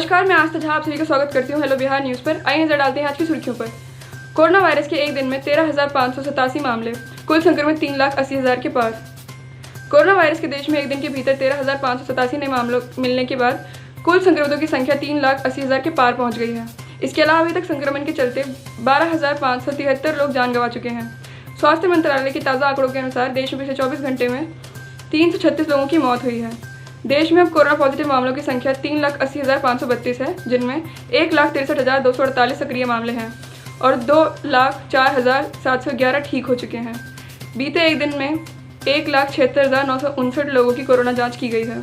नमस्कार, मैं आस्था झा आप सभी का स्वागत करती हूँ हेलो बिहार न्यूज़ पर। आइए नजर डालते हैं आज की सुर्खियों पर। कोरोना वायरस के एक दिन में 13,587 मामले, कुल संक्रमित 3,80,000 के पार। कोरोना वायरस के देश में एक दिन के भीतर 13,587 नए मामलों मिलने के बाद कुल संक्रमितों की संख्या 3,80,000 के पार पहुँच गई है। इसके अलावा अभी तक संक्रमण के चलते 12,573 लोग जान गंवा चुके हैं। स्वास्थ्य मंत्रालय के ताज़ा आंकड़ों के अनुसार देश में पिछले 24 घंटे में 336 लोगों की मौत हुई है। देश में अब कोरोना पॉजिटिव मामलों की संख्या 3,80,532 है, जिनमें 1,63,248 सक्रिय मामले हैं और 2,04,711 ठीक हो चुके हैं। बीते एक दिन में 1,76,959 लोगों की कोरोना जांच की गई है।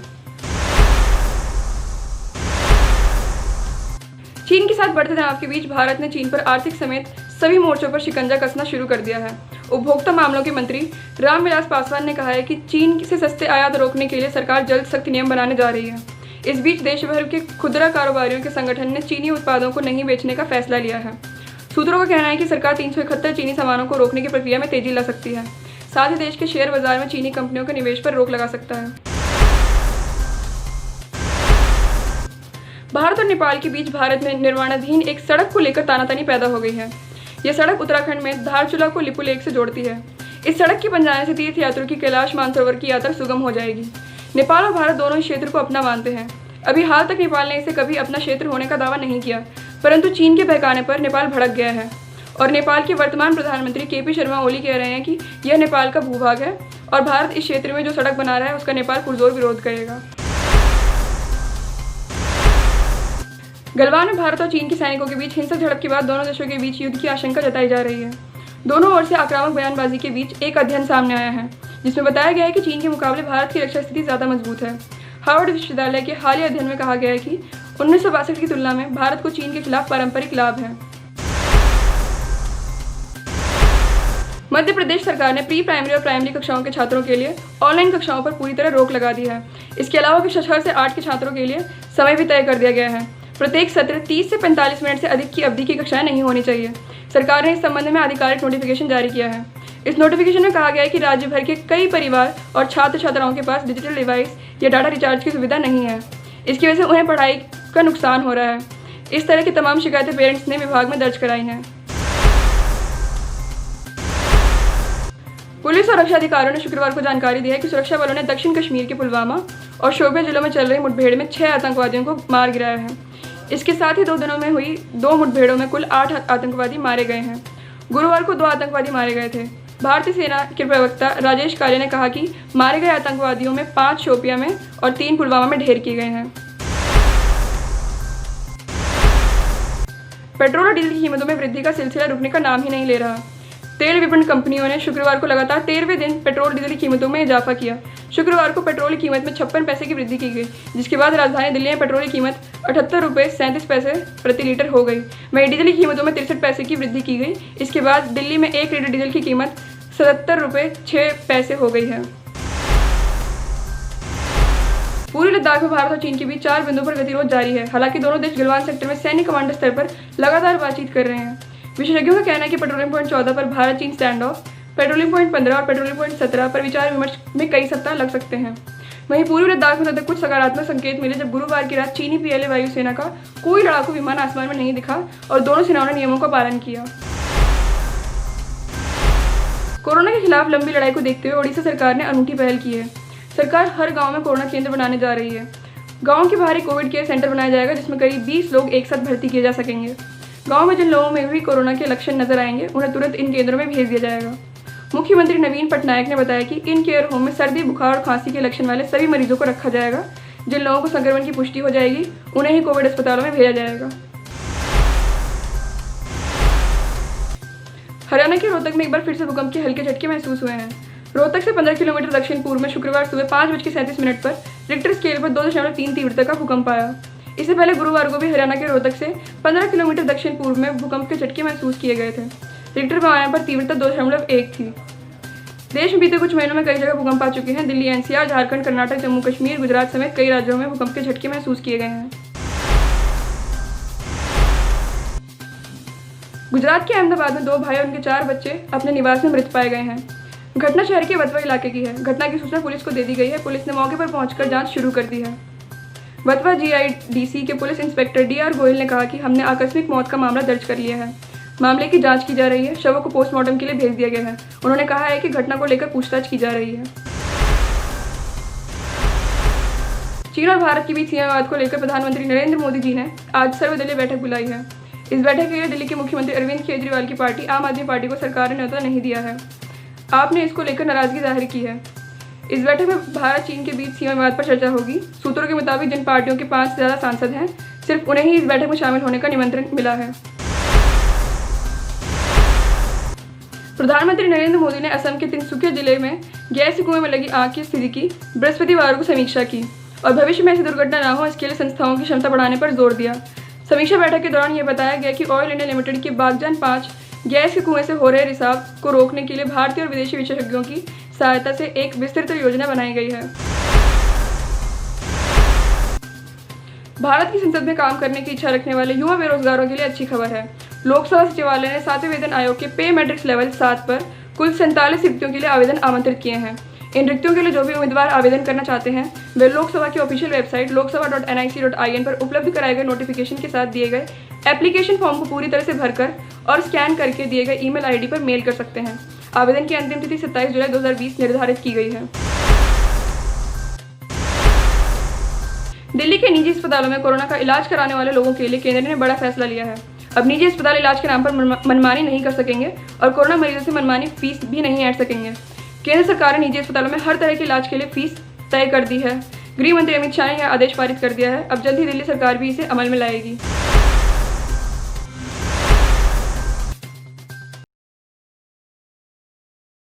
चीन के साथ बढ़ते तनाव के बीच भारत ने चीन पर आर्थिक समेत सभी मोर्चों पर शिकंजा कसना शुरू कर दिया है। उपभोक्ता मामलों के मंत्री रामविलास पासवान ने कहा है कि चीन से सस्ते आयात रोकने के लिए सरकार जल्द सख्त नियम बनाने जा रही है। इस बीच देश भर के खुदरा कारोबारियों के संगठन ने चीनी उत्पादों को नहीं बेचने का फैसला लिया है। सूत्रों का कहना है कि सरकार 371 चीनी सामानों को रोकने की प्रक्रिया में तेजी ला सकती है। साथ ही देश के शेयर बाजार में चीनी कंपनियों के निवेश पर रोक लगा सकता है। भारत और नेपाल के बीच भारत में निर्माणाधीन एक सड़क को लेकर तानातानी पैदा हो गई है। यह सड़क उत्तराखंड में धारचूला को लिपुलेख से जोड़ती है। इस सड़क के बन जाने से तीर्थ यात्रियों की कैलाश मानसरोवर की यात्रा सुगम हो जाएगी। नेपाल और भारत दोनों इस क्षेत्र को अपना मानते हैं। अभी हाल तक नेपाल ने इसे कभी अपना क्षेत्र होने का दावा नहीं किया, परंतु चीन के बहकाने पर नेपाल भड़क गया है और नेपाल के वर्तमान प्रधानमंत्री KP शर्मा ओली कह रहे हैं कि यह नेपाल का भूभाग है और भारत इस क्षेत्र में जो सड़क बना रहा है उसका नेपाल पुरजोर विरोध करेगा। गलवान में भारत और चीन के सैनिकों के बीच हिंसक झड़प के बाद दोनों देशों के बीच युद्ध की आशंका जताई जा रही है। दोनों ओर से आक्रामक बयानबाजी के बीच एक अध्ययन सामने आया है, जिसमें बताया गया है कि चीन के मुकाबले भारत की रक्षा स्थिति ज़्यादा मजबूत है। हार्वर्ड विश्वविद्यालय के हालिया अध्ययन में कहा गया है कि 1962 की तुलना में भारत को चीन के खिलाफ पारंपरिक लाभ है। मध्य प्रदेश सरकार ने प्री प्राइमरी और प्राइमरी कक्षाओं के छात्रों के लिए ऑनलाइन कक्षाओं पर पूरी तरह रोक लगा दी है। इसके अलावा कक्षा 6 से 8 के छात्रों के लिए समय भी तय कर दिया गया है। प्रत्येक सत्र 30 से 45 मिनट से अधिक की अवधि की कक्षाएं नहीं होनी चाहिए। सरकार ने इस संबंध में आधिकारिक नोटिफिकेशन जारी किया है। इस नोटिफिकेशन में कहा गया है कि राज्य भर के कई परिवार और छात्र छात्राओं के पास डिजिटल डिवाइस या डाटा रिचार्ज की सुविधा नहीं है। इसकी वजह से उन्हें पढ़ाई का नुकसान हो रहा है। इस तरह की तमाम शिकायतें पेरेंट्स ने विभाग में दर्ज कराई हैं। पुलिस और रक्षा अधिकारियों ने शुक्रवार को जानकारी दी है कि सुरक्षा बलों ने दक्षिण कश्मीर के पुलवामा और शोपियां जिलों में चल रही मुठभेड़ में 6 आतंकवादियों को मार गिराया है। इसके साथ ही 2 दिनों में हुई 2 मुठभेड़ों में कुल 8 आतंकवादी मारे गए हैं। गुरुवार को 2 आतंकवादी मारे गए थे। भारतीय सेना के प्रवक्ता राजेश काले ने कहा कि मारे गए आतंकवादियों में 5 शोपियां में और 3 पुलवामा में ढेर किए गए हैं। पेट्रोल और डीजल की कीमतों में वृद्धि का सिलसिला रुकने का नाम ही नहीं ले रहा। तेल विपणन कंपनियों ने शुक्रवार को लगातार 13वें दिन पेट्रोल डीजल की कीमतों में इजाफा किया। शुक्रवार को पेट्रोल की कीमत में 56 पैसे की वृद्धि की गई, जिसके बाद राजधानी दिल्ली में पेट्रोल की कीमत 78 रुपये 37 पैसे प्रति लीटर हो गई। वहीं डीजल की कीमतों में 63 पैसे की वृद्धि की गई। इसके बाद दिल्ली में 1 लीटर डीजल की कीमत 77 रुपये 6 पैसे हो गई है। पूर्वी लद्दाख में भारत और चीन के बीच 4 बिंदुओं पर गतिरोध जारी है। हालांकि दोनों देश गलवान सेक्टर में सैन्य कमांडर स्तर पर लगातार बातचीत कर रहे हैं। विशेषज्ञों का कहना है कि पेट्रोलियम पॉइंट 14 पर भारत चीन स्टैंड ऑफ, पेट्रोलियम पॉइंट 15 और पेट्रोलियम पॉइंट 17 पर विचार विमर्श में कई सप्ताह लग सकते हैं। वहीं पूर्वी लद्दाख में तक कुछ सकारात्मक संकेत मिले जब गुरुवार की रात चीनी PLA वायुसेना का कोई लड़ाकू विमान आसमान में नहीं दिखा और दोनों सेनाओं ने नियमों का पालन किया। कोरोना के खिलाफ लंबी लड़ाई को देखते हुए ओडिशा सरकार ने अनूठी पहल की है। सरकार हर गाँव में कोरोना केंद्र बनाने जा रही है। गाँव के बाहर एक कोविड केयर सेंटर बनाया जाएगा, जिसमें करीब 20 लोग एक साथ भर्ती किए जा सकेंगे। गांव में जिन लोगों में भी कोरोना के लक्षण नजर आएंगे उन्हें तुरंत इन केंद्रों में भेज दिया जाएगा। मुख्यमंत्री नवीन पटनायक ने बताया कि इन केयर होम में सर्दी, बुखार और खांसी के लक्षण वाले सभी मरीजों को रखा जाएगा। जिन लोगों को संक्रमण की पुष्टि हो जाएगी उन्हें ही कोविड अस्पतालों में भेजा जाएगा। हरियाणा के रोहतक में एक बार फिर से भूकंप के हल्के झटके महसूस हुए हैं। रोहतक से 15 किलोमीटर दक्षिण पूर्व में शुक्रवार सुबह 5:37 पर रिक्टर स्केल पर 2.3 तीव्रता का भूकंप आया। इससे पहले गुरुवार को भी हरियाणा के रोहतक से 15 किलोमीटर दक्षिण पूर्व में भूकंप के झटके महसूस किए गए थे। रिक्टर पैमाने पर तीव्रता 2.1 थी। देश में बीते कुछ महीनों में कई जगह भूकंप आ चुके हैं। दिल्ली, NCR, झारखंड, कर्नाटक, जम्मू कश्मीर, गुजरात समेत कई राज्यों में भूकंप के झटके महसूस किए गए हैं। गुजरात के अहमदाबाद में 2 भाई और उनके 4 बच्चे अपने निवास में मृत पाए गए हैं। घटना शहर के वतवा इलाके की है। घटना की सूचना पुलिस को दे दी गई है। पुलिस ने मौके पर पहुंचकर जांच शुरू कर दी है। वतवा जीआईडीसी के पुलिस इंस्पेक्टर डीआर गोयल ने कहा कि हमने आकस्मिक मौत का मामला दर्ज कर लिया है। मामले की जांच की जा रही है। शवों को पोस्टमार्टम के लिए भेज दिया गया है। उन्होंने कहा है कि घटना को लेकर पूछताछ की जा रही है। चीन और भारत के बीच सीमा विवाद को लेकर प्रधानमंत्री नरेंद्र मोदी जी ने आज सर्वदलीय बैठक बुलाई है। इस बैठक के लिए दिल्ली के मुख्यमंत्री अरविंद केजरीवाल की पार्टी आम आदमी पार्टी को सरकार ने न्योता नहीं दिया है। आपने इसको लेकर नाराजगी जाहिर की है। इस बैठक में भारत चीन के बीच सीमा विवाद पर चर्चा होगी। सूत्रों के मुताबिक जिन पार्टियों के 5 से ज़्यादा सांसद हैं, सिर्फ उन्हें ही इस बैठक में शामिल होने का निमंत्रण मिला है। प्रधानमंत्री नरेंद्र मोदी ने असम के तिनसुकिया जिले में गैस के कुएं में लगी आग की स्थिति की बृहस्पतिवार को समीक्षा की और भविष्य में ऐसी दुर्घटना न हो इसके लिए संस्थाओं की क्षमता बढ़ाने पर जोर दिया। समीक्षा बैठक के दौरान यह बताया गया कि ऑयल इंडिया लिमिटेड के बागजान 5 गैस के कुएं से हो रहे रिसाव को रोकने के लिए भारतीय और विदेशी विशेषज्ञों की सहायता से एक विस्तृत योजना बनाई गई है। भारत की संसद में काम करने की इच्छा रखने वाले युवा बेरोजगारों के लिए अच्छी खबर है। लोकसभा सचिवालय ने 7वें वेतन आयोग के पे मैट्रिक्स लेवल 7 पर कुल 47 रिक्तियों के लिए आवेदन आमंत्रित किए हैं। इन रिक्तियों के लिए जो भी उम्मीदवार आवेदन करना चाहते हैं वे लोकसभा की ऑफिशियल वेबसाइट लोकसभा.nic.in पर उपलब्ध कराए गए नोटिफिकेशन के साथ दिए गए एप्लीकेशन फॉर्म को पूरी तरह से भरकर और स्कैन करके दिए गए ईमेल आईडी पर मेल कर सकते हैं। आवेदन की अंतिम तिथि 27 जुलाई 2020 निर्धारित की गई है। दिल्ली के निजी अस्पतालों में कोरोना का इलाज कराने वाले लोगों के लिए केंद्र ने बड़ा फैसला लिया है। अब निजी अस्पताल इलाज के नाम पर मनमानी नहीं कर सकेंगे और कोरोना मरीजों से मनमानी फीस भी नहीं ऐड सकेंगे। केंद्र सरकार ने निजी अस्पतालों में हर तरह के इलाज के लिए फीस तय कर दी है। गृह मंत्री अमित शाह ने यह आदेश पारित कर दिया है। अब जल्द ही दिल्ली सरकार भी इसे अमल में लाएगी।